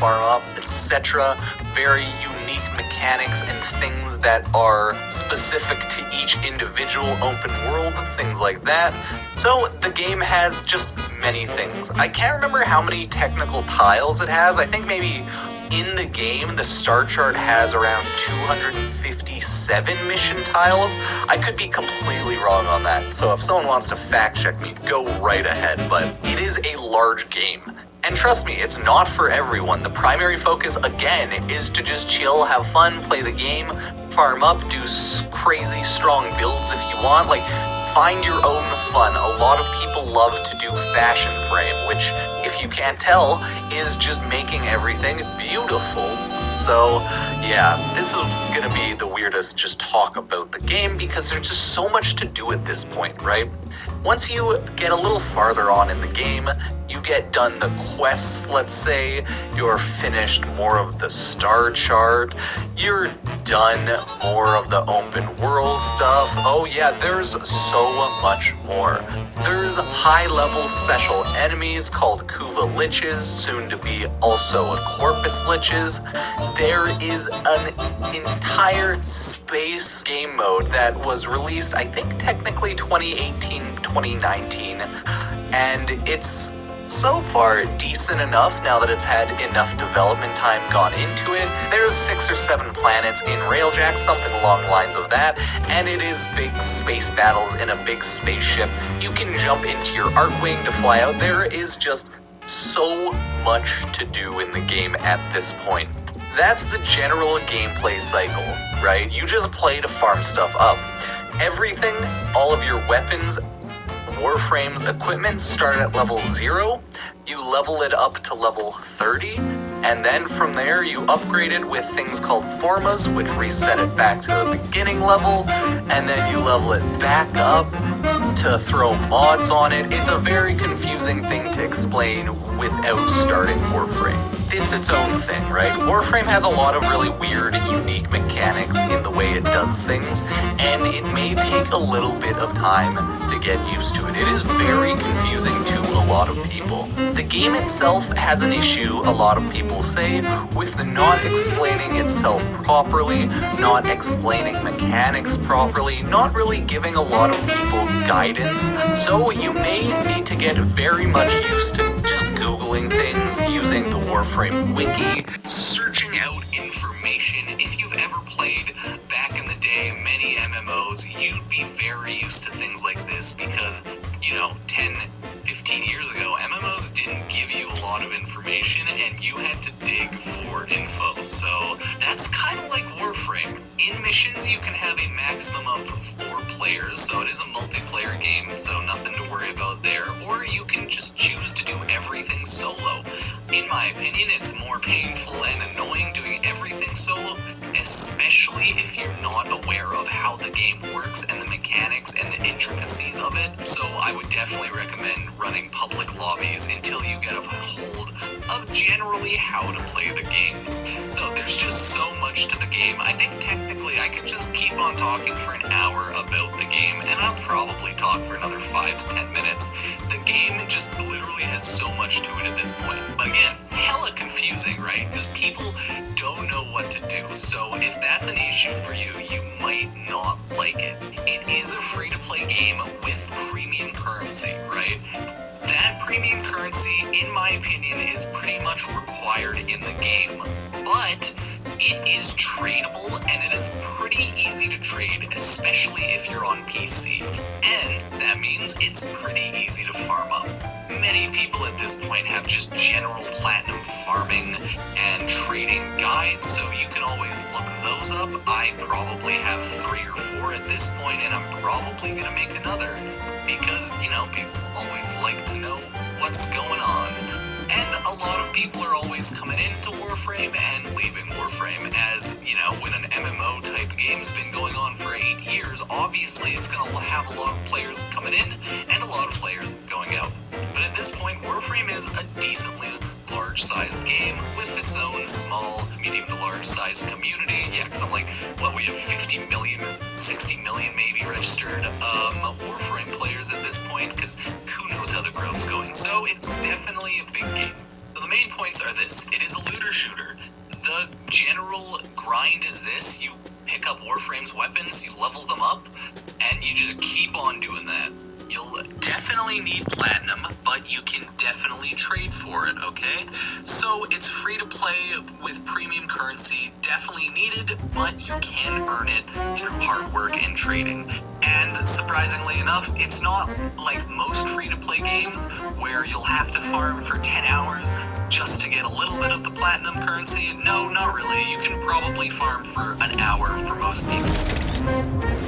farm up, etc. Very unique mechanics and things that are specific to each individual open world, things like that. So the game has just many things. I can't remember how many technical tiles it has. I think maybe in the game, the star chart has around 257 mission tiles. I could be completely wrong on that, so if someone wants to fact check me, go right ahead, but it is a large game. And trust me, it's not for everyone. The primary focus, again, is to just chill, have fun, play the game, farm up, do crazy strong builds if you want. Like, find your own fun. A lot of people love to do fashion frame, which, if you can't tell, is just making everything beautiful. So, yeah, this is gonna be the weirdest just talk about the game because there's just so much to do at this point, right? Once you get a little farther on in the game, you get done the quests, let's say, you're finished more of the star chart, you're done more of the open world stuff. Oh yeah, there's so much more. There's high-level special enemies called Kuva Liches, soon to be also Corpus Liches. There is an entire space game mode that was released, I think technically 2018-2019, and it's so far decent enough now that it's had enough development time gone into it. There's 6 or 7 planets in Railjack, something along the lines of that, and it is big space battles in a big spaceship. You can jump into your Archwing to fly out. There is just so much to do in the game at this point. That's the general gameplay cycle, right? You just play to farm stuff up. Everything, all of your weapons, Warframe's equipment start at level 0, you level it up to level 30, and then from there you upgrade it with things called formas, which reset it back to the beginning level, and then you level it back up to throw mods on it. It's a very confusing thing to explain without starting Warframe. It's its own thing, right? Warframe has a lot of really weird, unique mechanics in the way it does things, and it may take a little bit of time to get used to it. It is very confusing to a lot of people. The game itself has an issue, a lot of people say, with not explaining itself properly, not explaining mechanics properly, not really giving a lot of people guidance. So you may need to get very much used to just Googling things, using the Warframe wiki, searching out information. If you've ever played back in the day many MMOs, you'd be very used to things like this because, 10, 15 years ago, MMOs didn't give you a lot of information and you had to dig for info. So that's kind of like Warframe. In missions, you can have a maximum of 4 players, so it is a multiplayer game, so nothing to worry about there. Or you can just choose to do everything solo. In my opinion, it's more painful and annoying doing everything solo, especially if you're not aware of how the game works and the mechanics and the intricacies of it. So I would definitely recommend running public lobbies until you get a hold of generally how to play the game. So there's just so much to the game. I think technically I could just keep on talking for an hour about the game, and I'll probably talk for another 5 to 10 minutes. The game just literally has so much to it at this point. But again, hella confusing, right? Because people don't know what to do. So if that's an issue for you, you might not like it. It is a free-to-play game with premium currency, right? That premium currency, in my opinion, is pretty much required in the game, but it is tradable and it is pretty easy to trade, especially if you're on PC, and that means it's pretty easy to farm up. Many people at this point have just general platinum farming and trading guides, so you can always look those up. I probably have 3 or 4 at this point, and I'm probably gonna make another because, people always like to know what's going on. And a lot of people are always coming into Warframe and leaving Warframe, as, when an MMO type game's been going on for 8 years, obviously it's going to have a lot of players coming in and a lot of players going out. But at this point, Warframe is a decently large-sized game with its own small, medium to large-sized community. Yeah, because I'm like, we have 50 million, 60 million maybe registered Warframe players at this point, because who knows how the growth's going. So it's definitely a big game. So the main points mechanics are this. It is a looter shooter. The general grind is this. You pick up Warframe's weapons, you level them up, and you just keep on doing that. You'll definitely need platinum, but you can definitely trade for it, okay? So it's free to play with premium currency, definitely needed, but you can earn it through hard work and trading. And surprisingly enough, it's not like most free-to-play games where you'll have to farm for 10 hours just to get a little bit of the platinum currency. No, not really. You can probably farm for an hour for most people.